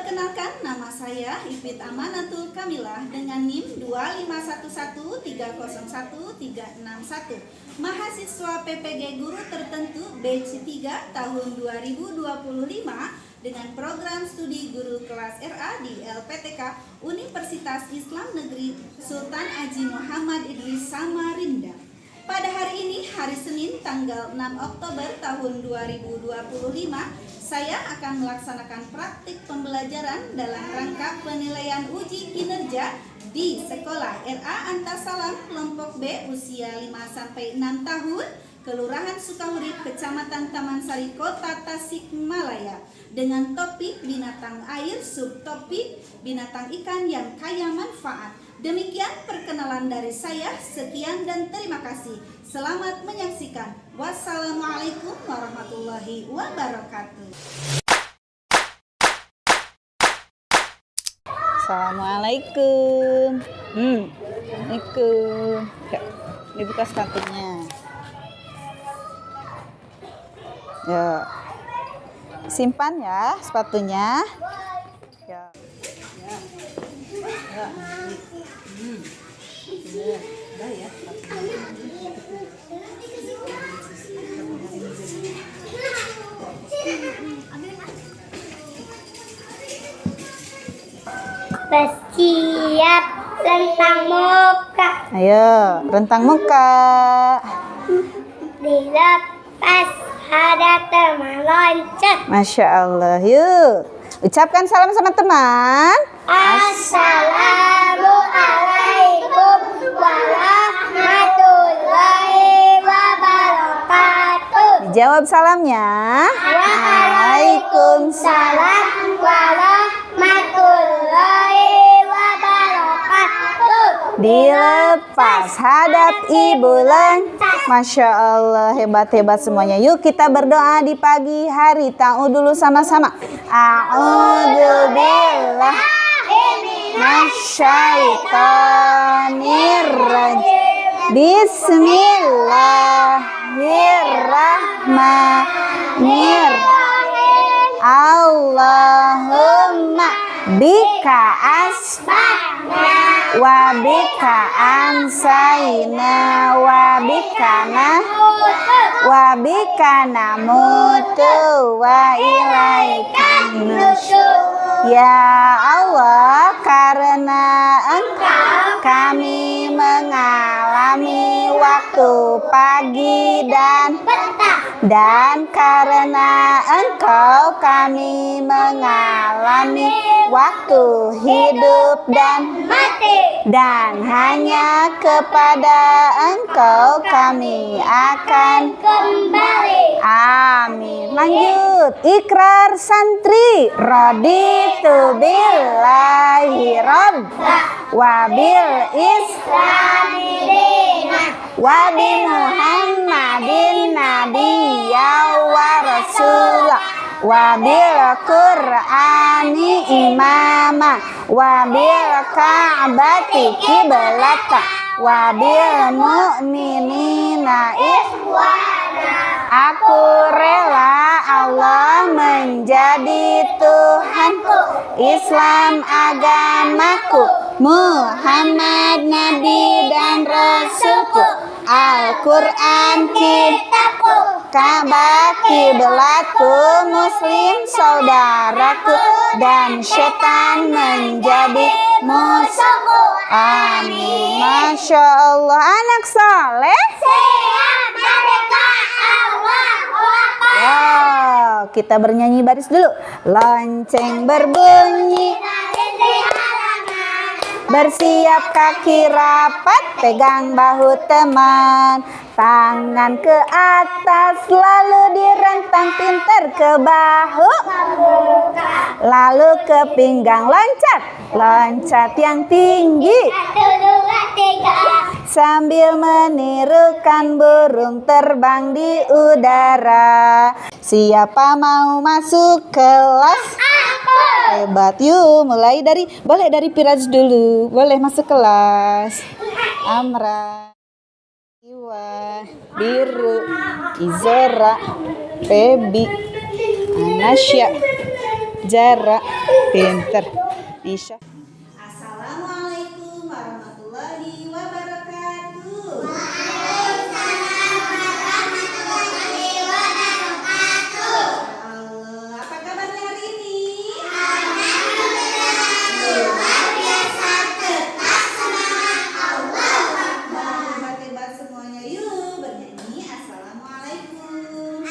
Perkenalkan, nama saya Ifit Amanatul Kamilah dengan NIM 251130131, mahasiswa PPG Guru Tertentu batch 3 tahun 2025 dengan program studi guru kelas RA di LPTK Universitas Islam Negeri Sultan Haji Muhammad Idris Samarinda. Pada hari ini, hari Senin, tanggal 6 Oktober tahun 2025, saya akan melaksanakan praktik pembelajaran dalam rangka penilaian uji kinerja di Sekolah RA Antasalam Kelompok B usia 5-6 tahun, Kelurahan Sukahurip, Kecamatan Taman Sari, Kota Tasikmalaya, dengan topik binatang air, subtopik binatang ikan yang kaya manfaat. Demikian perkenalan dari saya. Sekian dan terima kasih. Selamat menyaksikan. Wassalamualaikum warahmatullahi wabarakatuh. Assalamualaikum. Assalamualaikum. Ya, dibuka sepatunya. Ya. Simpan ya sepatunya. Ya. Ya. Udah ya. Bersiap rentang muka. Ayo, rentang muka. Dilepas ada teman loncat. Masya Allah. Yuk, ucapkan salam sama teman. Assalamualaikum warahmatullahi wabarakatuh. Dijawab salamnya. Waalaikumsalam warahmatullahi wabarakatuh. Dilepas hadap ibu loncat. Masya Allah, hebat-hebat semuanya. Yuk kita berdoa di pagi hari. Ta'u dulu sama-sama. A'udzubillah minasyaitonirrajim. Bismillahirrahmanirrahim. Allahumma bika asbahna wa bika amsayna wa bika namutu wa ilaikan nusyur. Ya Allah, karena Engkau kami mengalami waktu pagi dan petang, dan karena Engkau kami mengalami waktu hidup dan mati, dan hanya kepada Engkau kami akan kembali. Amin. Lanjut, ikrar santri. Raditu billahi rabba wa bil islami dinan wa bi Muhammadin nabiyya wa rasulah wa bil Qur'ani imama wa bil Ka'bati qiblata wa bil mu'minina ikhwana. Aku rela Allah menjadi Tuhanku, Islam agamaku, Muhammad Nabi dan Rasulku, Al-Quran kitabku, Ka'bah kiblatku, Muslim saudaraku, dan setan menjadi musuhku. Amin. Masya Allah. Anak soleh. Siap merdeka, Allahu Akbar. Wow, kita bernyanyi baris dulu. Lonceng berbunyi, bersiap kaki rapat, pegang bahu teman, tangan ke atas lalu direntang pintar ke bahu, lalu ke pinggang, loncat, loncat yang tinggi, 1, 2, 3. sambil menirukan burung terbang di udara. Siapa mau masuk kelas? Hebat. Yuk mulai boleh dari Firaj dulu. Boleh masuk kelas. Amra, Iwa, Biru, Izora, Febi, Anasya, jarak. Pinter. Insya. Assalamualaikum warahmatullahi wabarakatuh. Allah, apa kabarnya hari ini? Luar biasa, tetap semangat. Allahu Akbar. Hebat-hebat semuanya, yuk bernyanyi Assalamualaikum.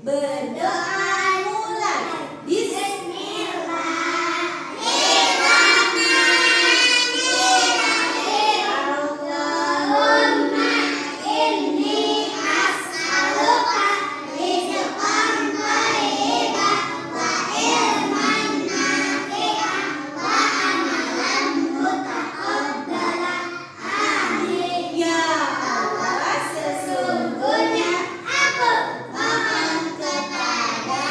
Berdoa mulai. Allahumma inni as'aluka rizqan thayyiban wa ilman nafi'an wa amalan mutaqabbalan. Amin. Ya Allah, sesungguhnya aku mohon kepadamu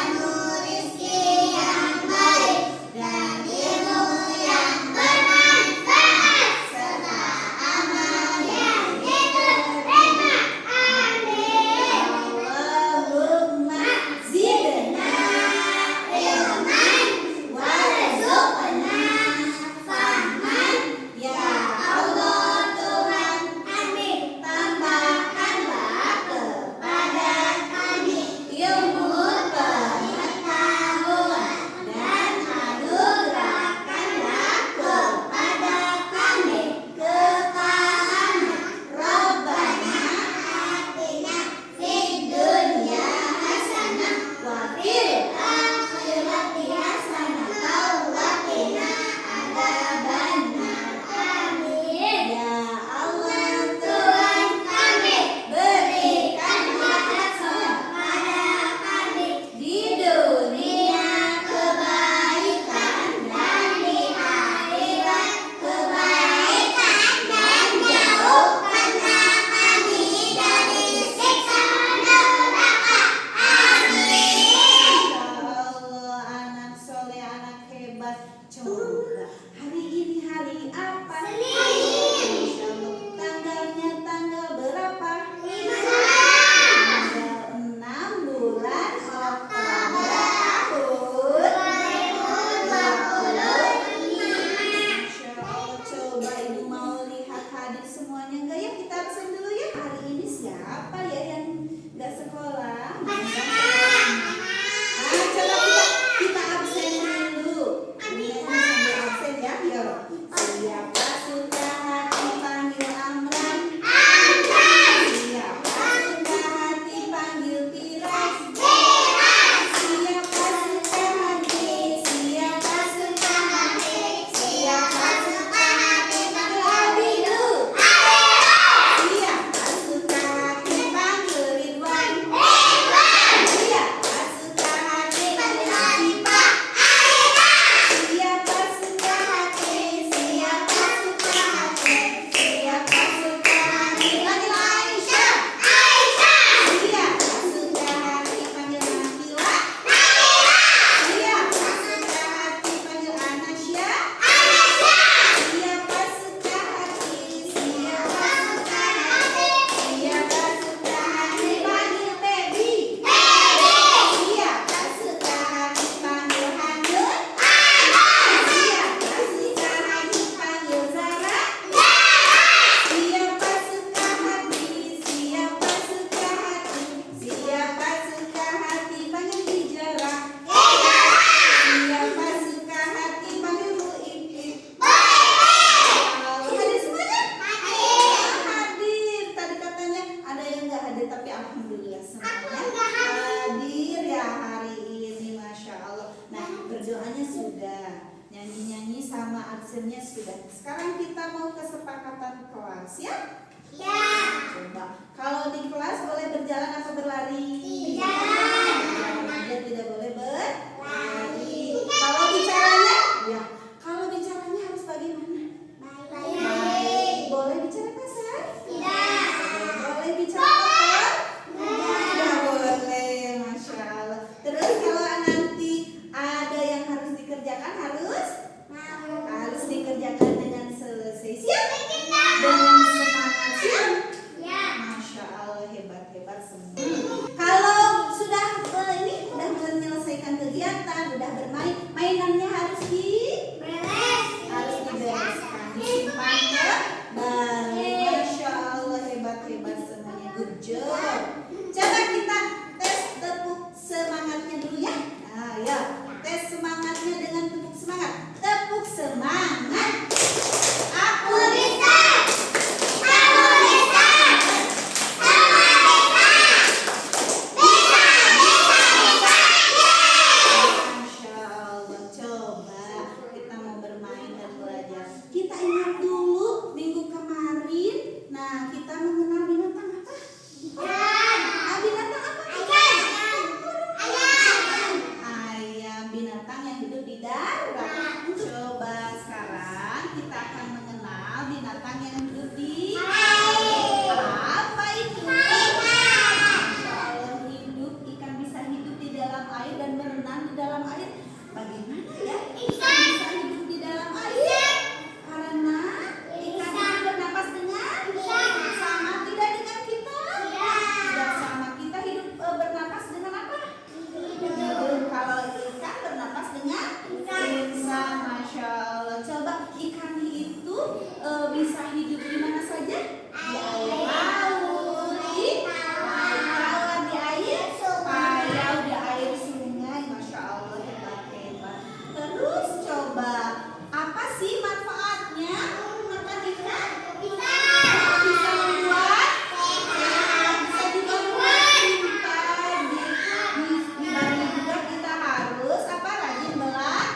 absennya sudah. Sekarang kita mau kesepakatan kelas ya. Ya. Coba. Kalau di kelas boleh berjalan atau berlari? Berjalan. Aja tidak boleh berlari. Kalau bicaranya? Ya. Kalau bicaranya harus bagaimana? Baik. Boleh bicara kasar? Tidak. Boleh bicara kotor? Tidak boleh, Masya Allah. Terus kalau nanti ada yang harus dikerjakan harus dikerjakan dengan selesai. Siap? Dengan semangat. Siap? Masya Allah, hebat-hebat semua. Kalau sudah menyelesaikan kegiatan, udah bermain, mainannya harus dibereskan, disimpan kembali. Masya Allah, hebat-hebat semuanya. Good job. Coba kita tes tepuk semangatnya dulu ya. Nah, ya. Tes semangatnya dengan tepuk semangat. Tepuk semangat. Aku bisa. Aku bisa. Sama bisa. Bisa. Masya Allah. Coba kita mau bermain dan belajar. Kita ingat dulu minggu kemarin. Nah, kita mengenal binatang apa? Binatang apa? Ayam, binatang yang hidup di darat. Coba sekarang kita akan mengenal binatang yang hidup di air. Apa itu? Masya Allah, ikan bisa hidup di dalam air dan berenang di dalam air. Bagaimana ya? Ikan bisa hidup di dalam air? Karena ikan itu bernapas dengan sama tidak dengan kita? Tidak sama. Kita hidup bernapas dengan apa? Kalau ikan bernapas dengan insan. Masya Allah. Coba ikan itu bisa hidup di mana saja? Di air laut, di air tawar, di air payau, di air sungai. Masya Allah, hebat-hebat. Terus coba, apa sih manfaatnya makan ikan? Bisa membuat bisa juga membuat pintar. Di Bali juga kita harus apa? Rajin belajar.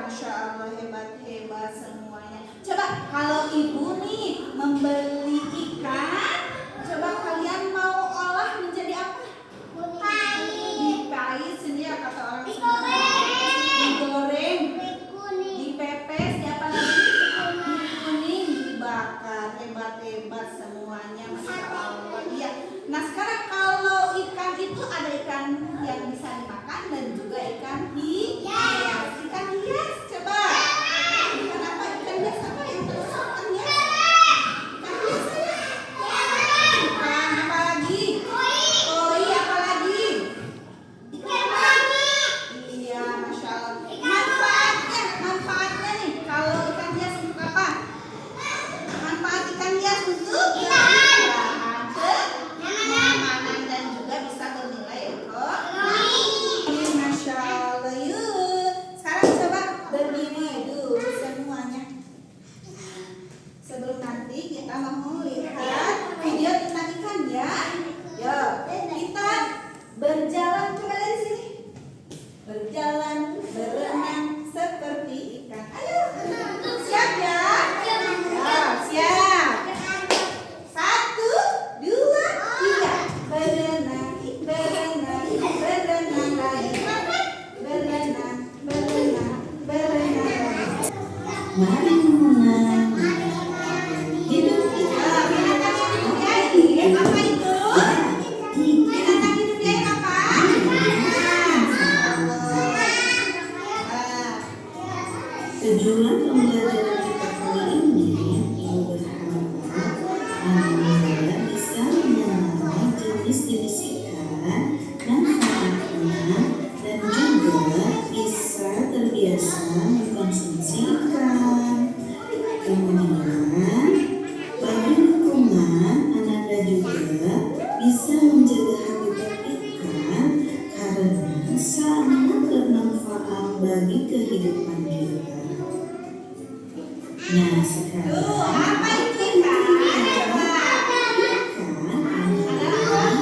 Masya Allah, hebat-hebat semuanya. Coba kalau ibu nih membeli ikan, coba kalian mau olah menjadi apa? Dikait sendiri kata orang Sunda. Digoreng, dipepes, di apa lagi? Dikuning, dibakar. Hebat-hebat semuanya, Masya Allah. Iya. Nah sekarang kalau ikan itu ada ikan yang bisa dimakan dan juga ikan hias. Ikan hias, coba. Ikan apa? Ikan hias apa yang terus ikan hias? Ikan hias apa? Ikan apa lagi? Koi apa lagi? Iya, Masya Allah. Manfaatnya nih, kalau ikan hias untuk apa? Manfaat ikan hias untuk kenyamanan dan juga bisa bernilai ekonomi. Masya Allah. Yuk, sekarang coba berdiri dulu semuanya. Sebelum nanti kita mau lihat video tentang ikan ya. Yuk, kita berjalan coba dari sini. Berjalan, berenang seperti ikan. Ayo, siap ya? Ya, siap. 1, 2, 3. Berenang, berenang, berenang lagi. Berenang, berenang, berenang. Mari menang. Hidup kita. Binatang hidup di air. Apa itu? Binatang hidup di air apa? Tujuan pembelajaran kita kali ini ibu berharap Anda bisa mengenal jenis-jenis ikan, manfaatnya, dan juga bisa terbiasa mengkonsumsi ikan. Kemudian, bagi lingkungan, Anda juga bisa menjaga habitat ikan karena sangat bermanfaat bagi kehidupan kita. Nah, sekarang Apa itu ikan? Coba. ikan adalah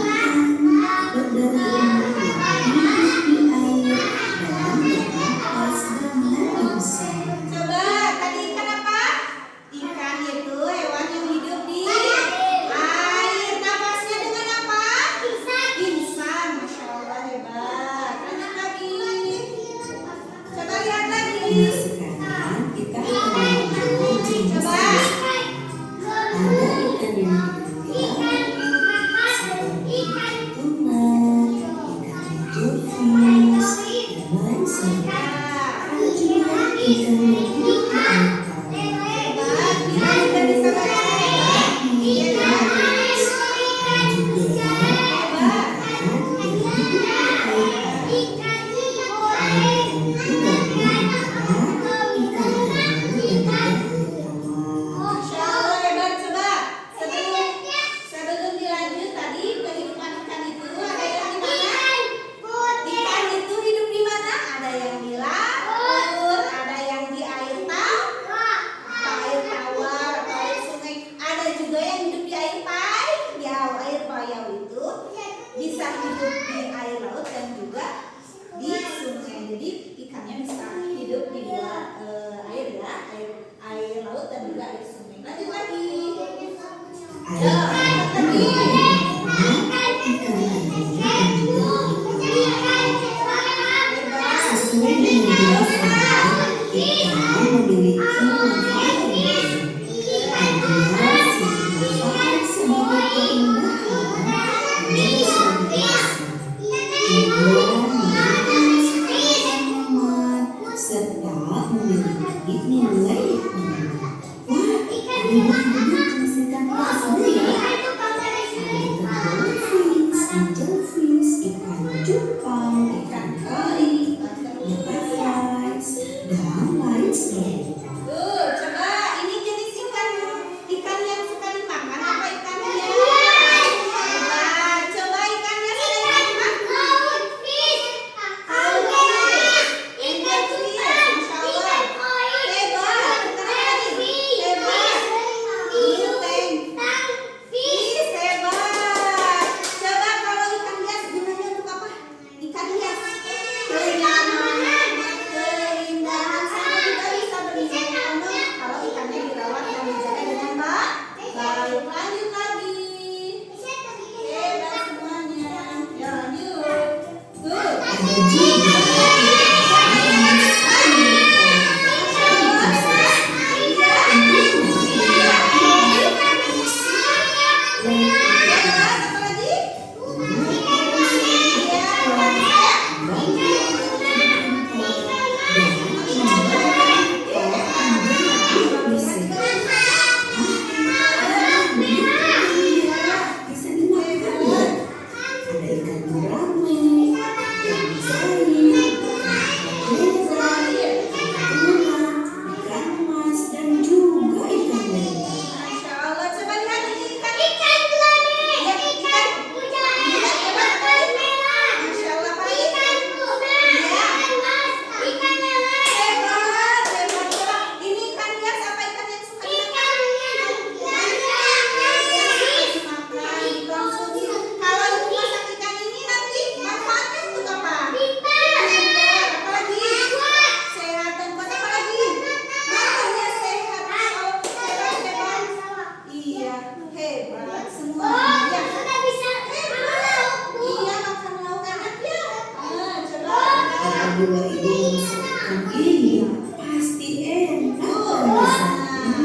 bisa hidup di air laut dan juga di sungai. Jadi ikannya bisa hidup di dua air ya, air laut dan juga air sungai. Lanjut lagi. Ya, tadi. Sesuai dengan jenis ikan memiliki manfaat yang ada manfaat sebagai keindahan dan sebagai nyaman serta memiliki nilai ekonomi. Wah, ada banyak jenis ikan asli ya. Ada dolphins, angelfish, ikan cupang, ikan koi, butterflies, dan lain sebagainya. Tuh, coba ini jenis ikan yang suka dimakan apa ikannya? Coba ikannya suka dimakan. Angelfish, Masya Allah. Hebat. Hebat. Gulteng. Fish, hebat. Coba kalau ikan hias gunanya untuk apa? Ikan hias. Keindahan sampai kita bisa bernilai ekonomi kalau ikannya dirawat dan dijaga dengan baik. Lanjut lagi. Hebat semuanya. Ya lanjut. Tuh. Ada juga bisa dimakan ya. Ada ikan gurame, ikan asahi, ikan mas, dan juga ikan lele. Masya Allah. Coba lihat ini ikan. Ya, ikan. Lihat, coba sekali. Masya Allah. Apa lagi? Hebat, hebat. Coba ini ikan hias apa ikan yang suka dimakan? Dimakan, dikonsumsi. Kalau itu masak ikan ini nanti manfaatnya untuk apa? Apa lagi? Sehat dan kuat. Apa lagi? Makanya sehat. Oh, hebat. Iya, hebat semua. Ya. Iya, makan lauk enak ya. Coba. Apabila ibu masakan ini pasti enak dan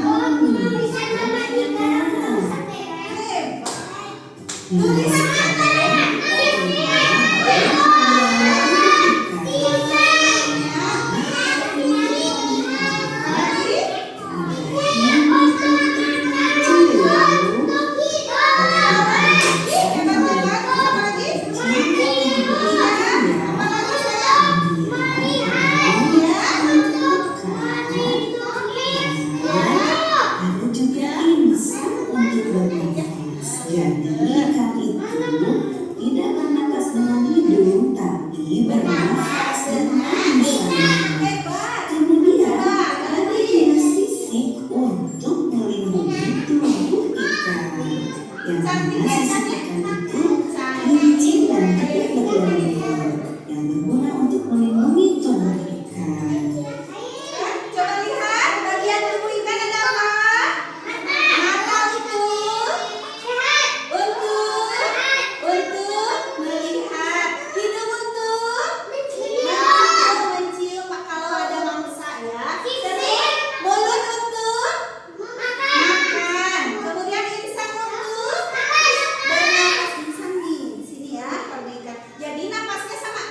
Hebat. Ada juga insang untuk bernafas. Jadi ikan itu tidak bernafas dengan hidung, tapi bernafas dengan insangnya. Kemudian ada juga sisik untuk melindungi tubuh ikan. Yang mana sisik ikan itu licin dan tidak berlebihan, yang berguna untuk melindungi tubuh ikan. Coba lihat bagian tubuh ikan ada apa? Mata untuk melihat, hidung untuk mencium kalau ada mangsa ya. Terus mulut untuk makan. Kemudian insang untuk bernapas. Insang di sini ya pada ikan. Jadi napasnya sama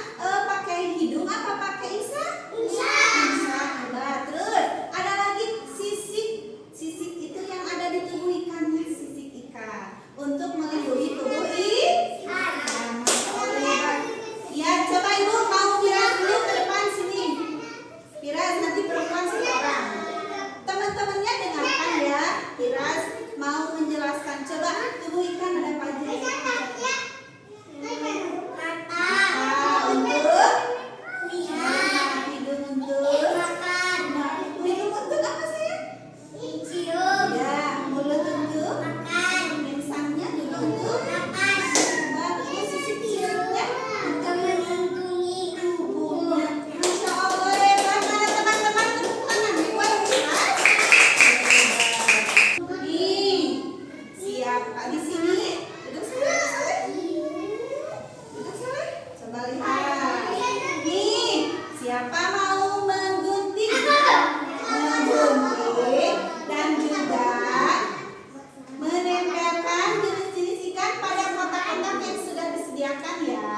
pakai hidung apa pakai insang? Insang, hebat. Terus ada lagi sisik. Sisik itu yang ada di tubuh ikannya, sisik ikan untuk melindungi tubuh ikan. Hebat. Ya, coba ibu mau Firas dulu ke depan sini. Firas nanti perempuan seorang. Teman-temannya dengarkan ya. Firas mau menjelaskan. Coba tubuh ikan ada apa aja? Mata untuk lihat, hidung untuk makan. Hidung untuk apa sayang? Ya, mulut untuk makan. Insangnya juga di sini. Duduk Saleh. Duduk Saleh. Coba lihat. Nih, siapa mau menggunting? Menggunting dan juga menempelkan jenis-jenis ikan pada kotak-kotak yang sudah disediakan ya.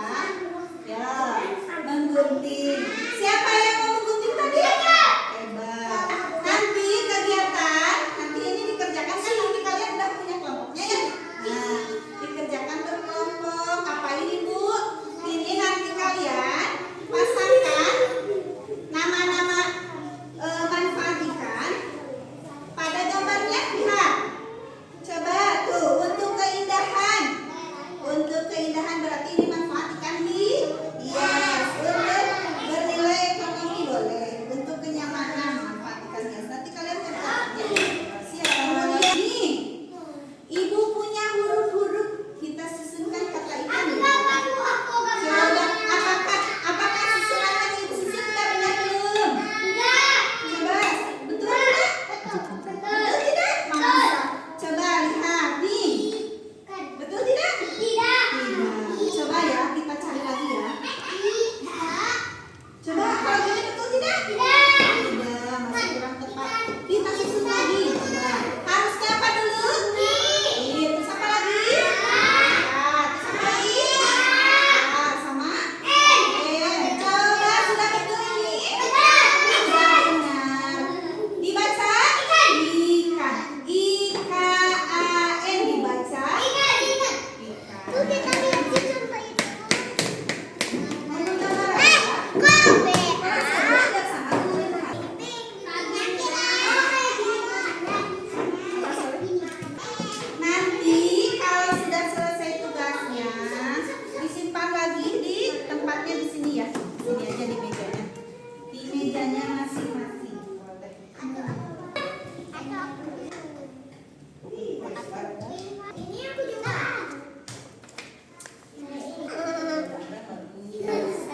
Ya, menggunting. Siapa yang mau menggunting tadi? Hebat. Nanti kegiatan, nanti ini dikerjakan kan nanti kalian udah punya kelompoknya ya. Nah, dikerjakan berkelompok. Apa ini Bu? Ini nanti kalian pasangkan nama-nama manfaat ikan pada gambarnya. Lihat. Coba tuh untuk keindahan. Untuk keindahan berarti ini manfaat ikan hias. Untuk bernilai ekonomi boleh. Untuk kenyamanan manfaat ikan hias. Nanti kalian kerjakan ya. Siap. Kemudian nih, Ibu punya huruf-huruf. Kita susunkan kata ikan. Coba apakah susunan yang Ibu susun sudah benar belum? Coba betul tidak? Betul tidak? Mantap. Coba lihat nih. Betul tidak? Tidak. Coba ya kita cari lagi ya. Coba kalau gini betul tidak? Tidak. Masih kurang tepat. Kita susun lagi. Coba. Harusnya apa dulu? Terus apa lagi? Terus apa lagi? Sama? Coba sudah betul ini? Sudah benar. Dibaca? Ikan. I-K-A-N dibaca? Ikan. Mau gambar apa? Nanti kalau sudah selesai tugasnya disimpan lagi di tempatnya di sini ya. Sini aja di mejanya. Di mejanya masing-masing. Ini aku juga.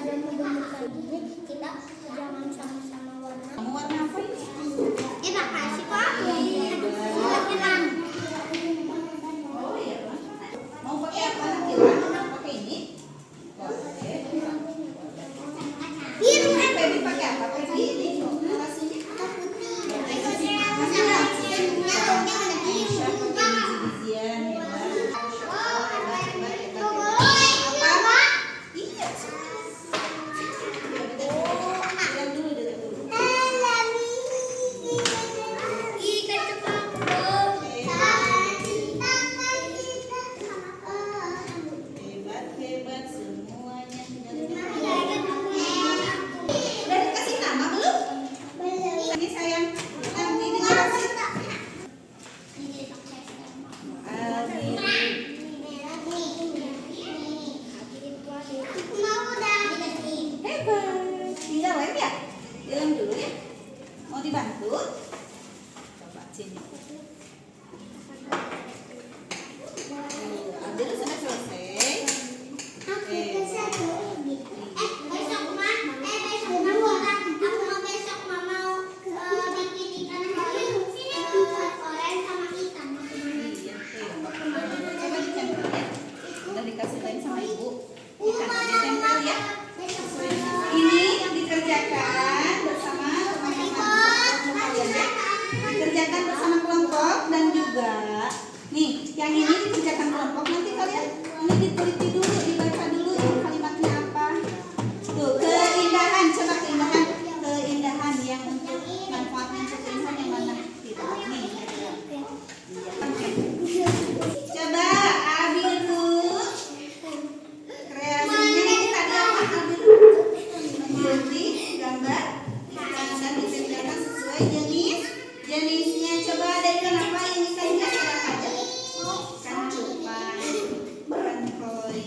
Ada menggunakan ini kita jangan sama-sama warna. Kamu warna apa ini? Makasih Pak. Kita Oh iya. Mau pakai apa nanti lah? Pakai ini? Boleh. biru Baby pakai apa? Pakai ini. Alasnya. Biji-bijian ya. Apa? Iya. Yang dulu dulu. Hebat semuanya. Udah dikasih nama belum? Ini sayang. Nanti dikasih. Hebat. Tinggal lem ya? Dilem dulu ya. Mau dibantu? Coba sini. Ambil sudah selesai. Coba ditempel ya. Udah dikasih lem sama Ibu. Ditempel ya. Ini dikerjakan bersama teman-teman kalian ya. Dikerjakan bersama kelompok dan juga nih yang ini dikerjakan kelompok. Nanti kalian ini diteliti dulu, dibaca dulu ini kalimatnya apa. Tuh keindahan, coba keindahan yang untuk manfaatnya untuk keindahan yang mana tidak nih. Coba Abiru kreasinya ini tadi apa Abiru? Menggunting gambar ikan dan ditempelkan sesuai jenisnya. Coba ada ikan apa yang ikan hias ada apa aja? Ikan cupang, ikan koi,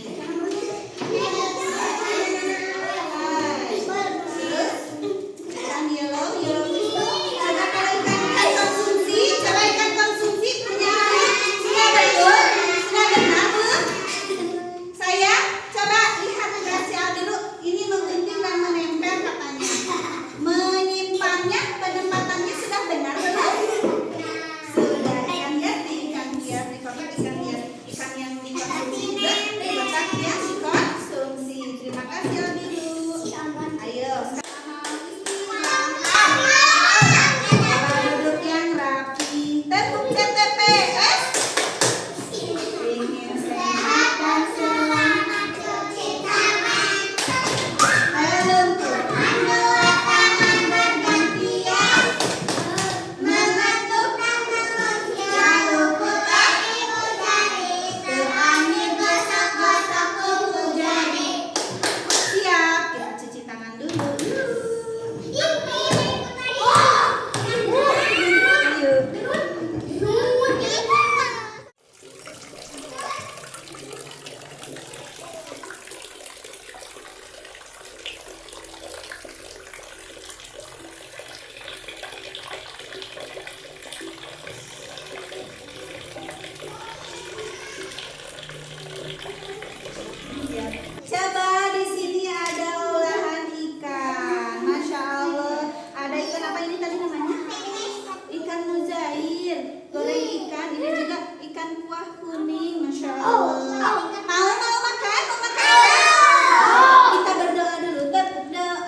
ikan yang dikonsumsi. Terima kasih lebih dulu. Ayo sekarang pola duduk yang rapi. Tepuk TTPS. Ingin sehat dan selamat cuci tangan. Untuk dua tangan bergantian. Mengetuk lalu putar ibu jari. Terakhir gosok-gosok kuku jari. Siap, kita cuci tangan dulu. Coba di sini ada olahan ikan. Masya Allah. Ada ikan apa ini tadi namanya? Ikan mujair. Goreng ikan. Ini juga ikan kuah kuning. Masya Allah. Mau makan? Mau makan? Kita berdoa dulu. Tepuk doa.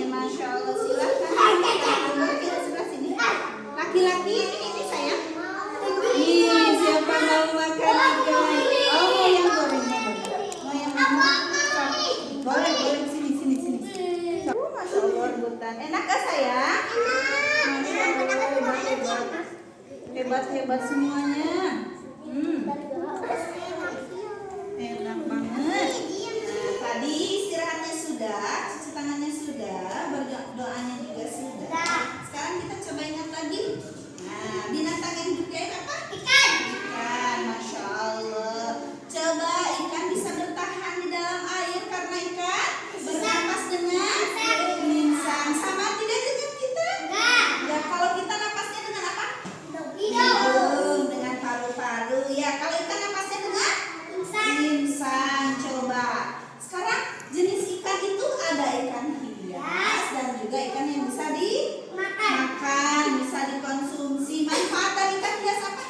Masya Allah, silahkan kita sebelah sini. Laki-laki ini sayang. Ih, siapa mau makan ikan? Oh, yang goreng. Mau yang mana? Boleh sini. Masya Allah, rebutan. Enak gak sayang? Masya Allah, hebat semuanya. Enak banget. Nah, tadi istirahatnya sudah, cuci tangannya sudah, berdoanya juga sudah. Sekarang kita coba ingat lagi. Nah, binatang yang hidup di air apa? Ikan. Masya Allah. Coba ikan bisa bertahan di dalam air karena ikan bernapas dengan insang. Sama tidak dengan kita? Ya, kalau kita napasnya dengan apa? Hidung, dengan paru-paru. Ya, kalau ikan napasnya dengan insang. Coba. Sekarang jenis ikan itu ada ikan hias dan juga ikan yang bisa dimakan, bisa dikonsumsi. Manfaat dari ikan hias apa?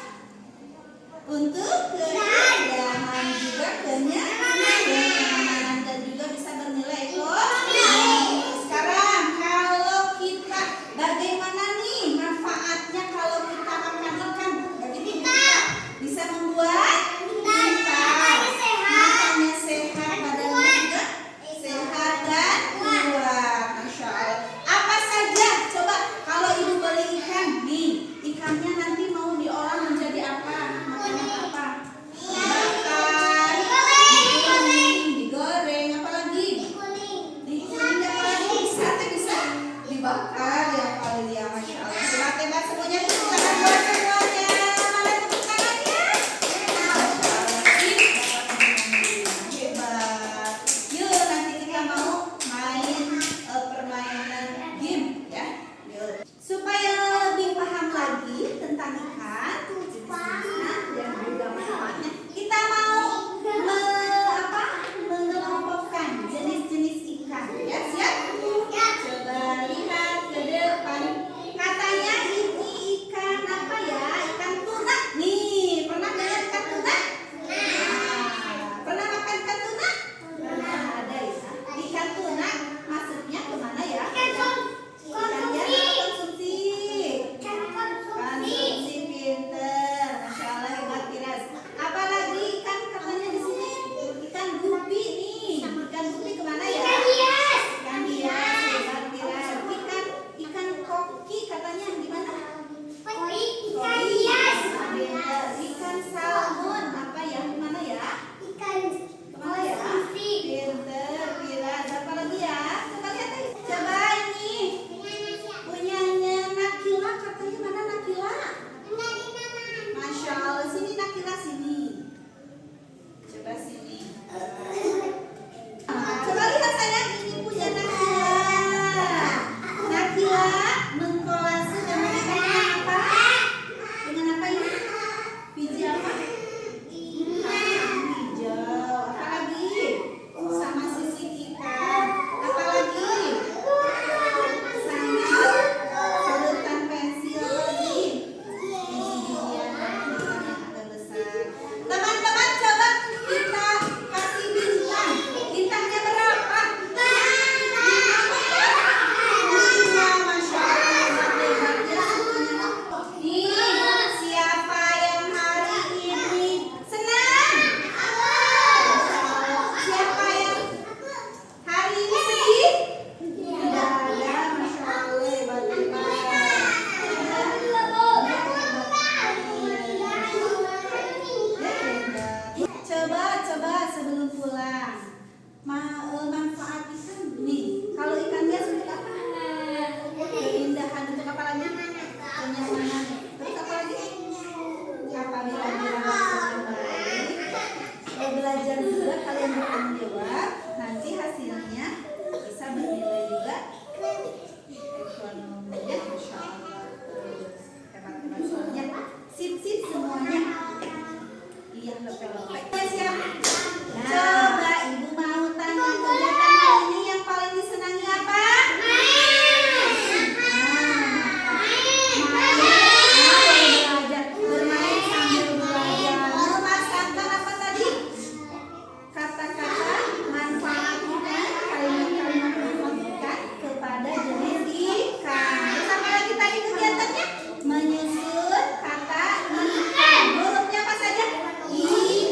Untuk keindahan, juga kenyamanan, dan juga bisa bernilai ekonomi. Sekarang kalau kita bagaimana nih manfaatnya kalau kita makan ikan? Bagaimana? Bisa membuat kita makannya sehat, badannya juga sehat dan kuat. Masya Allah. Apa saja? Coba kalau ibu beli ikan nih, ikannya nanti mau diolah menjadi apa? Makanan apa? Dibakar, digoreng, apalagi? Dikuning, apalagi? Sate bisa dibakar ya kali ya. Masya Allah. Hebat semuanya. Tepuk tangan buat semuanya. Mana tepuk tangannya? manfaat ikan nih. Kalau ikan hias untuk apa? Keindahan, untuk apa lagi? Kenyamanan. Terus apa lagi? Apabila dirawat dengan baik, belajar juga, kalian bertanggung jawab, nanti hasilnya bisa bernilai juga ekonominya. Masya Allah, hebat-hebat semuanya. Sip-sip semuanya. Iya, lepek-lepek. Siap? Coba ibu mau tanya, kegiatan hari ini yang paling disenangi apa? Bermain sambil belajar. Memasangkan apa tadi? Kata-kata manfaatkan, kalimat-kalimat manfaatkan kepada jenis ikan. Terus apa lagi tadi kegiatannya? Menyusun kata ikan. Hurufnya apa saja? I,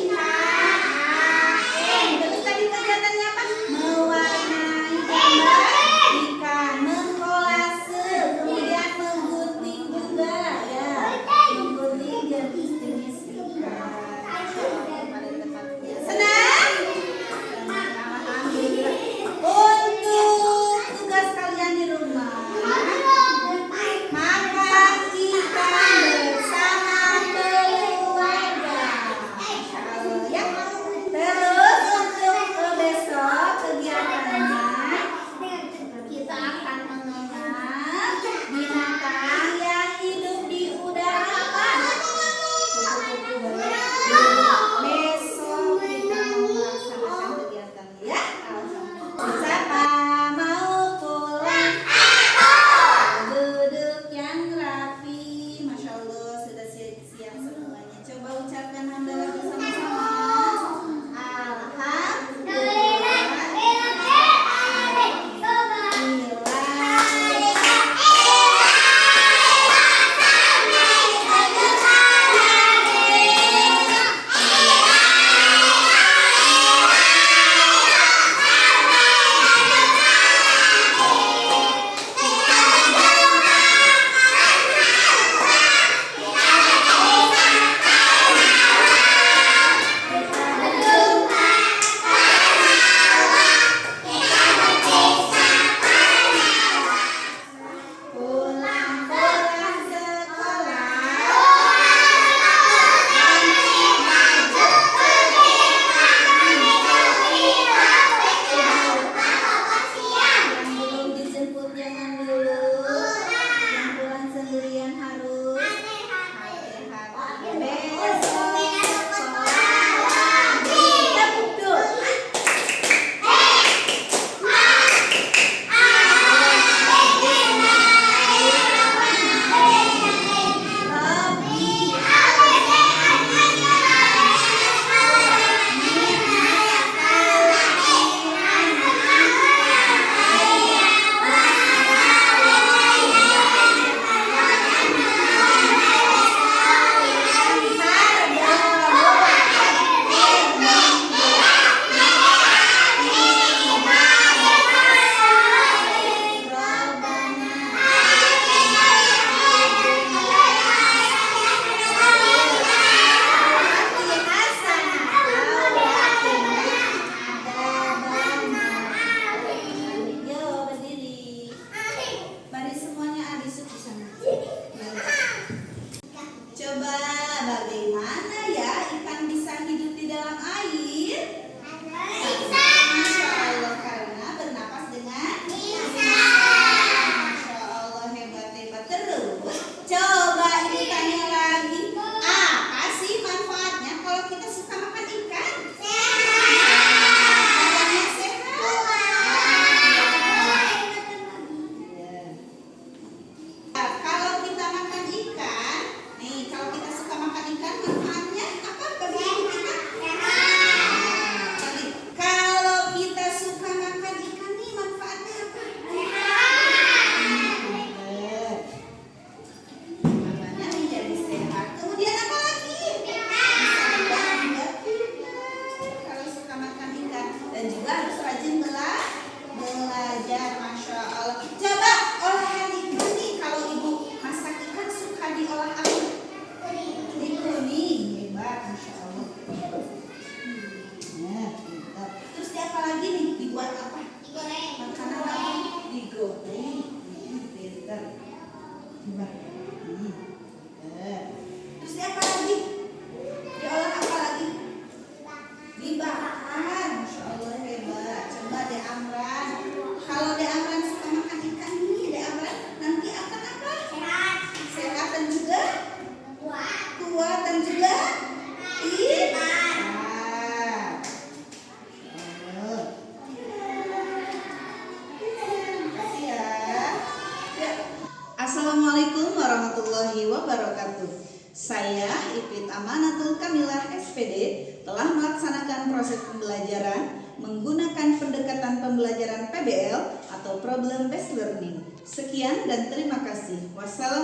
telah melaksanakan proses pembelajaran menggunakan pendekatan pembelajaran PBL atau Problem Based Learning. Sekian dan terima kasih. Wassalamualaikum.